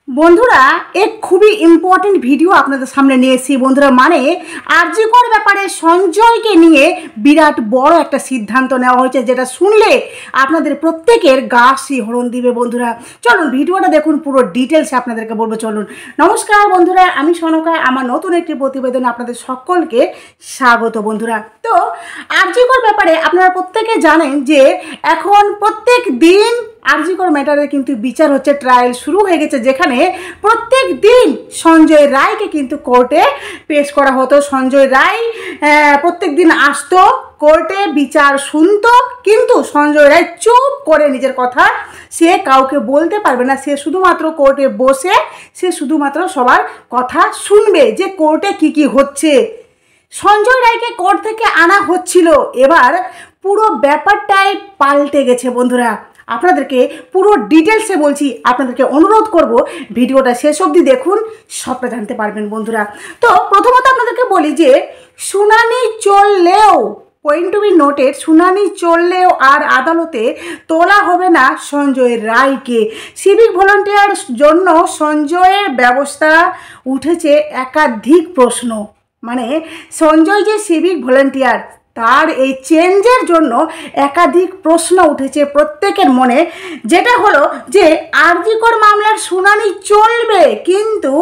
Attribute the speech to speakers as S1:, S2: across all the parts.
S1: বন্ধুরা এক খুবই ইম্পর্টেন্ট ভিডিও আপনাদের সামনে নিয়ে এসেছি বন্ধুরা। মানে আরজি কর ব্যাপারে সঞ্জয়কে নিয়ে বিরাট বড় একটা সিদ্ধান্ত নেওয়া হয়েছে, যেটা শুনলে আপনাদের প্রত্যেকের গা শিহরণ দিবে বন্ধুরা। চলুন ভিডিওটা দেখুন, পুরো ডিটেলসে আপনাদেরকে বলবো। চলুন। নমস্কার বন্ধুরা, আমি সনকা। আমার নতুন একটি প্রতিবেদনে আপনাদের সকলকে স্বাগত বন্ধুরা। তো আরজি কর ব্যাপারে আপনারা প্রত্যেকে জানেন যে এখন প্রত্যেক দিন আরজি কর ম্যাটারে কিন্তু বিচার হচ্ছে, ট্রায়াল শুরু হয়ে গেছে, যেখানে প্রত্যেক দিন সঞ্জয় রায়কে কিন্তু কোর্টে পেশ করা হতো। সঞ্জয় রায় প্রত্যেক দিন আসতো কোর্টে, বিচার শুনতো, কিন্তু সঞ্জয় রায় চুপ করে নিজের কথা সে কাউকে বলতে পারবে না। সে শুধুমাত্র কোর্টে বসে সে শুধুমাত্র সবার কথা শুনবে যে কোর্টে কি কি হচ্ছে। সঞ্জয় রায়কে কোর্ট থেকে আনা হচ্ছিল, এবার পুরো ব্যাপারটাই পাল্টে গেছে বন্ধুরা। আপনাদেরকে পুরো ডিটেলসে বলছি, আপনাদেরকে অনুরোধ করব ভিডিওটা শেষ অবধি দেখুন, সবটা জানতে পারবেন বন্ধুরা। তো প্রথমত আপনাদেরকে বলি যে শুনানি চললেও, পয়েন্ট টু বি নোটেড, শুনানি চললেও আর আদালতে তোলা হবে না সঞ্জয় রায়কে। সিভিক ভলান্টিয়ার জন্য সঞ্জয়ের ব্যবস্থা উঠেছে একাধিক প্রশ্ন। মানে সঞ্জয় যে সিভিক ভলান্টিয়ার, তার এই চেঞ্জের জন্য একাধিক প্রশ্ন উঠেছে প্রত্যেকের মনে। যেটা হলো যে আরজি কর মামলার শুনানি চলবে, কিন্তু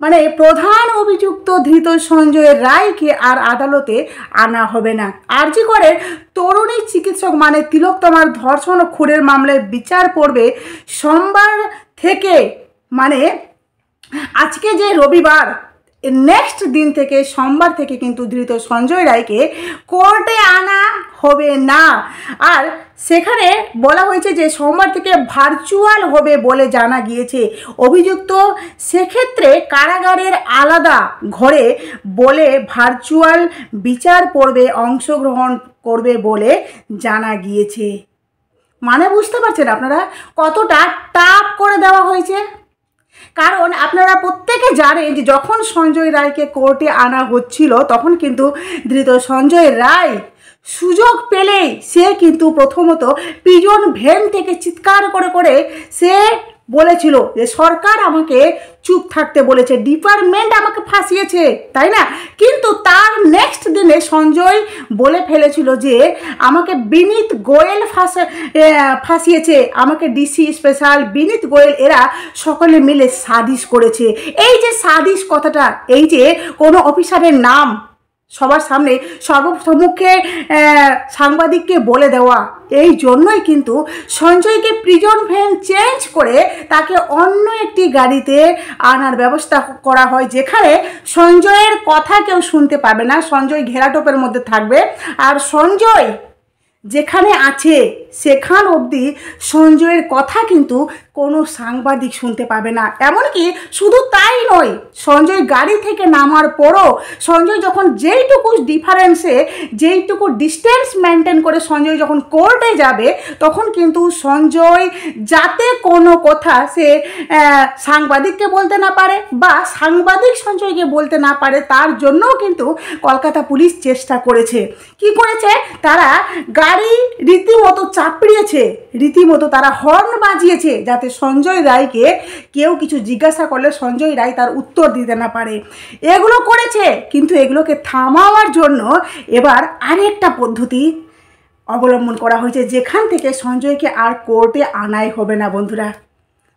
S1: মানে প্রধান অভিযুক্ত ধৃত সঞ্জয় রায়কে আর আদালতে আনা হবে না। আরজি করের তরুণী চিকিৎসক মানে তিলোত্তমার ধর্ষণ ও খুনের মামলায় বিচার পড়বে সোমবার থেকে, মানে আজকে যে রবিবার, নেক্সট দিন থেকে সোমবার থেকে কিন্তু ধৃত সঞ্জয় রায়কে কোর্টে আনা হবে না। আর সেখানে বলা হয়েছে যে সোমবার থেকে ভার্চুয়াল হবে বলে জানা গিয়েছে। অভিযুক্ত সেক্ষেত্রে কারাগারের আলাদা ঘরে বলে ভার্চুয়াল বিচার পর্বে অংশগ্রহণ করবে বলে জানা গিয়েছে। মানে বুঝতে পারছেন আপনারা কতটা টাফ করে দেওয়া হয়েছে? কারণ আপনারা প্রত্যেকে জানেন যে যখন সঞ্জয় রায়কে কোর্টে আনা হচ্ছিল, তখন কিন্তু ধৃত সঞ্জয় রায় সুযোগ পেলেই সে কিন্তু প্রথমত প্রিজন ভ্যান থেকে চিৎকার করে করে সে বলেছিল যে সরকার আমাকে চুপ থাকতে বলেছে, ডিপার্টমেন্ট আমাকে ফাঁসিয়েছে, তাই না? কিন্তু তার নেক্সট দিনে সঞ্জয় বলে ফেলেছিল যে আমাকে বিনীত গোয়েল ফাঁসিয়েছে, আমাকে ডিসি স্পেশাল বিনীত গোয়েল, এরা সকলে মিলে সাজিশ করেছে। এই যে সাজিশ কথাটা, এই যে কোনো অফিসারের নাম সবার সামনে সর্বসম্মুখে সাংবাদিককে বলে দেওয়া, এই জন্যই কিন্তু সঞ্জয়কে প্রিজন ভ্যান চেঞ্জ করে তাকে অন্য একটি গাড়িতে আনার ব্যবস্থা করা হয়, যেখানে সঞ্জয়ের কথা কেউ শুনতে পাবে না। সঞ্জয় ঘেরাটোপের মধ্যে থাকবে, আর সঞ্জয় যেখানে আছে সেখান অবধি সঞ্জয়ের কথা কিন্তু কোনো সাংবাদিক শুনতে পাবে না। এমনকি শুধু তাই নয়, সঞ্জয় গাড়ি থেকে নামার পরও সঞ্জয় যখন যেইটুকু ডিফারেন্সে, যেইটুকু ডিস্টেন্স মেনটেন করে সঞ্জয় যখন কোর্টে যাবে, তখন কিন্তু সঞ্জয় যাতে কোনো কথা সে সাংবাদিককে বলতে না পারে বা সাংবাদিক সঞ্জয়কে বলতে না পারে, তার জন্যও কিন্তু কলকাতা পুলিশ চেষ্টা করেছে। কি করেছে? তারা গাড়ি রীতিমতো চাপড়িয়েছে, রীতিমতো তারা হর্ন বাজিয়েছে, যাতে সঞ্জয় রায়কে কেউ কিছু জিজ্ঞাসা করলে সঞ্জয় রায় তার উত্তর দিতে না পারে। এগুলো করেছে, কিন্তু এগুলোকে থামাওয়ার জন্য এবার আরেকটা পদ্ধতি অবলম্বন করা হয়েছে, যেখান থেকে সঞ্জয়কে আর কোর্টে আনাই হবে না বন্ধুরা।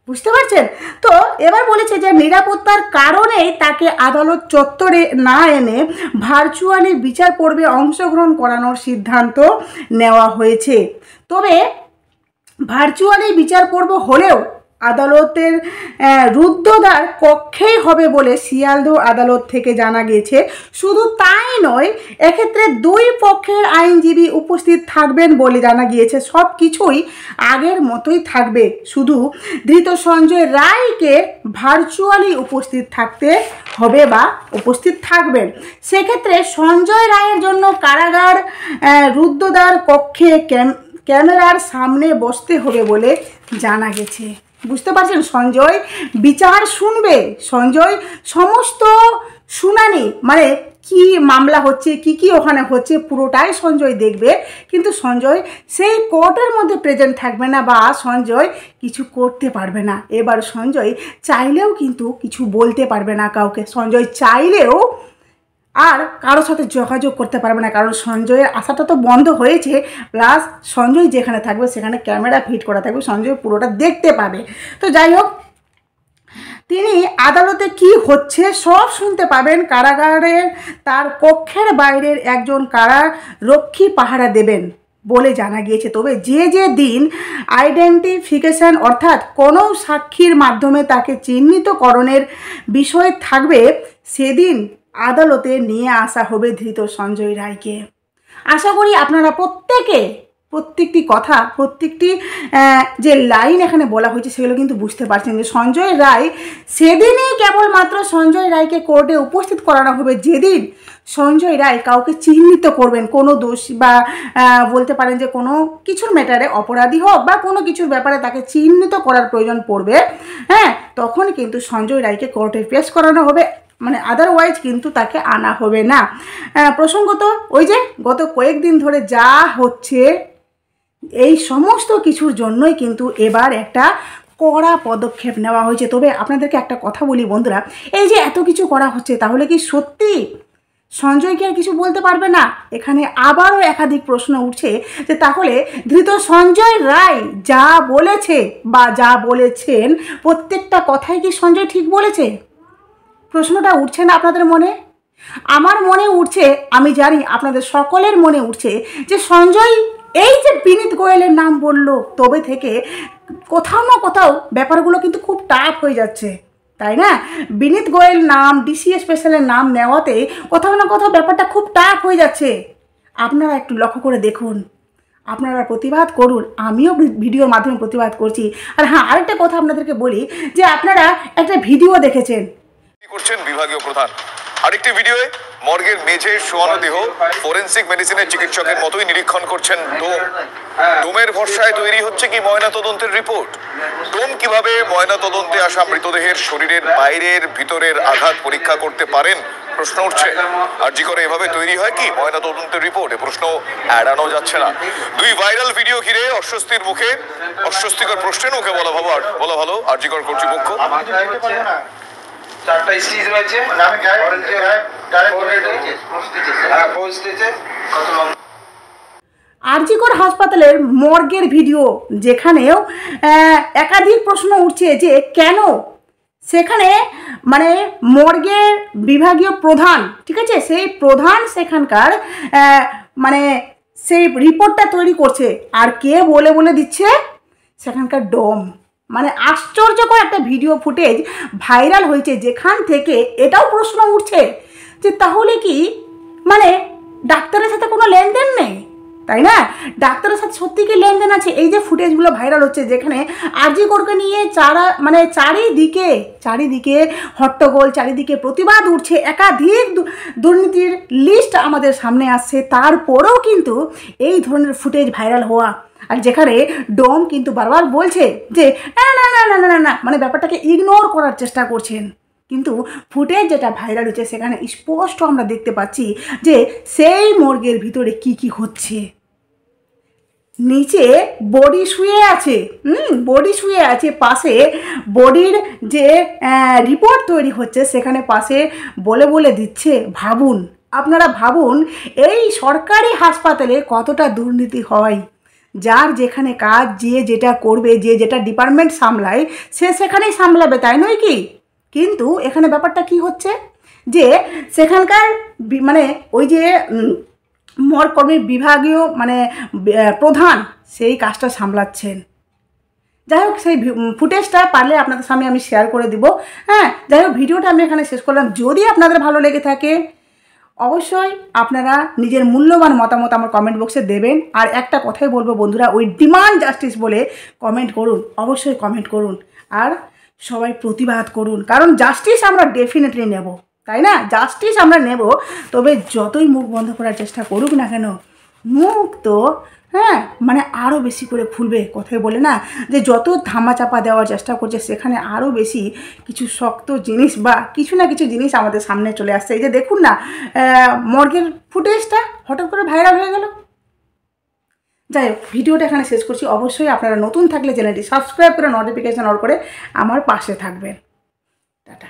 S1: বুঝতে পারছেন? তো এবার বলেছে যে নিরাপত্তার কারণেই তাকে আদালত চত্বরে না এনে ভার্চুয়ালি বিচার পর্বে অংশগ্রহণ করানোর সিদ্ধান্ত নেওয়া হয়েছে। তবে ভার্চুয়ালি বিচার পর্ব হলেও আদালতের রুদ্ধদ্বার কক্ষেই হবে বলে শিয়ালদহ আদালত থেকে জানা গেছে। শুধু তাই নয়, এক্ষেত্রে দুই পক্ষের আইনজীবী উপস্থিত থাকবেন বলে জানা গিয়েছে। সব কিছুই আগের মতোই থাকবে, শুধু ধৃত সঞ্জয় রায়কে ভার্চুয়ালি উপস্থিত থাকতে হবে বা উপস্থিত থাকবেন। সেক্ষেত্রে সঞ্জয় রায়ের জন্য কারাগার রুদ্ধদ্বার কক্ষে ক্যামেরার সামনে বসতে হবে বলে জানা গেছে। বুঝতে পারছেন? সঞ্জয় বিচার শুনবে, সঞ্জয় সমস্ত শুনানি, মানে কি মামলা হচ্ছে, কি ওখানে হচ্ছে পুরোটাই সঞ্জয় দেখবে, কিন্তু সঞ্জয় সেই কোর্টের মধ্যে প্রেজেন্ট থাকবে না বা সঞ্জয় কিছু করতে পারবে না। এবার সঞ্জয় চাইলেও কিন্তু কিছু বলতে পারবে না কাউকে, সঞ্জয় চাইলেও আর কারোর সাথে যোগাযোগ করতে পারবে না, কারণ সঞ্জয়ের আশাটা তো বন্ধ হয়েছে। প্লাস সঞ্জয় যেখানে থাকবে সেখানে ক্যামেরা ফিট করা থাকবে, সঞ্জয় পুরোটা দেখতে পাবে। তো যাই হোক, তিনি আদালতে কি হচ্ছে সব শুনতে পাবেন। কারাগারে তার কক্ষের বাইরের একজন কারারক্ষী পাহারা দেবেন বলে জানা গিয়েছে। তবে যে দিন আইডেন্টিফিকেশন অর্থাৎ কোনো সাক্ষীর মাধ্যমে তাকে চিহ্নিতকরণের বিষয় থাকবে, সেদিন আদালতে নিয়ে আসা হবে ধৃত সঞ্জয় রায়কে। আশা করি আপনারা প্রত্যেকটি কথা, প্রত্যেকটি যে লাইন এখানে বলা হয়েছে সেগুলো কিন্তু বুঝতে পারছেন যে সঞ্জয় রায় সেদিনই কেবলমাত্র সঞ্জয় রায়কে কোর্টে উপস্থিত করানো হবে যেদিন সঞ্জয় রায় কাউকে চিহ্নিত করবেন, কোনো দোষী বা বলতে পারেন যে কোনো কিছুর ম্যাটারে অপরাধী হোক বা কোনো কিছুর ব্যাপারে তাকে চিহ্নিত করার প্রয়োজন পড়বে, হ্যাঁ, তখন কিন্তু সঞ্জয় রায়কে কোর্টে পেশ করানো হবে, মানে আদারওয়াইজ কিন্তু তাকে আনা হবে না। প্রসঙ্গত ওই যে গত কয়েকদিন ধরে যা হচ্ছে এই সমস্ত কিছুর জন্যই কিন্তু এবার একটা কড়া পদক্ষেপ নেওয়া হয়েছে। তবে আপনাদেরকে একটা কথা বলি বন্ধুরা, এই যে এত কিছু করা হচ্ছে তাহলে কি সত্যি সঞ্জয় কি আর কিছু বলতে পারবে না? এখানে আবারও একাধিক প্রশ্ন উঠছে যে তাহলে ধৃত সঞ্জয় রায় যা বলেছে বা যা বলেছেন প্রত্যেকটা কথাই কি সঞ্জয় ঠিক বলেছে? প্রশ্নটা উঠছে না আপনাদের মনে? আমার মনে উঠছে, আমি জানি আপনাদের সকলের মনে উঠছে যে সঞ্জয় এই যে বিনীত গোয়েলের নাম বলল তবে থেকে কোথাও না কোথাও ব্যাপারগুলো কিন্তু খুব টাফ হয়ে যাচ্ছে, তাই না? বিনীত গোয়েল নাম, ডিসি স্পেশালের নাম নেওয়াতে কোথাও না কোথাও ব্যাপারটা খুব টাফ হয়ে যাচ্ছে। আপনারা একটু লক্ষ্য করে দেখুন, আপনারা প্রতিবাদ করুন, আমিও ভিডিওর মাধ্যমে প্রতিবাদ করছি। আর হ্যাঁ, আরেকটা কথা আপনাদেরকে বলি যে আপনারা একটা ভিডিও দেখেছেন
S2: করছেন বিভাগীয় প্রধান, আরেকটি ভিডিওয়ে মর্গের মেঝে শোয়ানো দেহ ফরেনসিক মেডিসিনের চিকিৎসকের মতোই নিরীক্ষণ করছেন ডোম। ডোমের ভরসায় তৈরি হচ্ছে কি ময়না তদন্তের রিপোর্ট? ডোম কিভাবে ময়না তদন্তে আসা মৃতদেহের শরীরের বাইরের ভিতরের আঘাত পরীক্ষা করতে পারেন প্রশ্ন উঠছে। আরজি করে এভাবে তৈরি হয় কি ময়না তদন্তের রিপোর্ট? এ প্রশ্ন এড়ানো যাচ্ছে না। দুই ভাইরাল ভিডিও ঘিরে অস্বস্তিকর প্রশ্নের মুখে বলা ভালো আরজি কর কর্তৃপক্ষ।
S3: চারটা স্টিচ রয়েছে,
S1: আরজি কর হাসপাতালের মর্গের ভিডিও, যেখানেও একাধিক প্রশ্ন উঠছে যে কেন সেখানে মানে মর্গের বিভাগীয় প্রধান, ঠিক আছে, সেই প্রধান সেখানকার মানে সেই রিপোর্টটা তৈরি করছে আর কে বলে দিচ্ছে? সেখানকার ডোম। মানে আশ্চর্যকর একটা ভিডিও ফুটেজ ভাইরাল হয়েছে, যেখান থেকে এটাও প্রশ্ন উঠছে যে তাহলে কি মানে ডাক্তারের সাথে কোনো লেনদেন নেই, তাই না? ডাক্তারের সাথে সত্যি কি লেনদেন আছে? এই যে ফুটেজগুলো ভাইরাল হচ্ছে যেখানে আরজি করকে নিয়ে চারিদিকে হট্টগোল, চারিদিকে প্রতিবাদ উঠছে, একাধিক দুর্নীতির লিস্ট আমাদের সামনে আসছে, তারপরেও কিন্তু এই ধরনের ফুটেজ ভাইরাল হওয়া, আর যেখানে ডোম কিন্তু বারবার বলছে যে না না না না না না, মানে ব্যাপারটাকে ইগনোর করার চেষ্টা করছেন। কিন্তু ফুটেজ যেটা ভাইরাল হচ্ছে সেখানে স্পষ্ট আমরা দেখতে পাচ্ছি যে সেই মর্গের ভিতরে কি হচ্ছে। নিচে বডি শুয়ে আছে, পাশে বডির যে রিপোর্ট তৈরি হচ্ছে সেখানে পাশে বলে দিচ্ছে। আপনারা ভাবুন এই সরকারি হাসপাতালে কতটা দুর্নীতি হয়। যার যেখানে কাজ, যে যেটা করবে, যে যেটা ডিপার্টমেন্ট সামলায় সে সেখানেই সামলাবে, তাই নয় কি? কিন্তু এখানে ব্যাপারটা কি হচ্ছে যে সেখানকার মানে ওই যে মর্গকর্মীর বিভাগীয় মানে প্রধান সেই কাজটা সামলাচ্ছেন। যাই হোক, সেই ফুটেজটা পারলে আপনাদের সামনে আমি শেয়ার করে দিব। হ্যাঁ, যাই হোক, ভিডিওটা আমি এখানে শেষ করলাম। যদি আপনাদের ভালো লেগে থাকে অবশ্যই আপনারা নিজের মূল্যবান মতামত আমার কমেন্ট বক্সে দেবেন। আর একটা কথাই বলবো বন্ধুরা, ওই ডিমান্ড জাস্টিস বলে কমেন্ট করুন, অবশ্যই কমেন্ট করুন, আর সবাই প্রতিবাদ করুন, কারণ জাস্টিস আমরা ডেফিনেটলি নেব, তাই না? জাস্টিস আমরা নেব, তবে যতই মুখ বন্ধ করার চেষ্টা করুক না কেন মুখ তো হ্যাঁ মানে আরও বেশি করে খুলবে। কথাই বলে না যে যত ধামাচাপা দেওয়ার চেষ্টা করছে সেখানে আরও বেশি কিছু শক্ত জিনিস বা কিছু না কিছু জিনিস আমাদের সামনে চলে আসছে। এই যে দেখুন না মর্গের ফুটেজটা হঠাৎ করে ভাইরাল হয়ে গেল। যাই হোক, ভিডিওটা এখানে শেষ করছি। অবশ্যই আপনারা নতুন থাকলে চ্যানেলটি সাবস্ক্রাইব করে নোটিফিকেশান অন করে আমার পাশে থাকবেন। টাটা।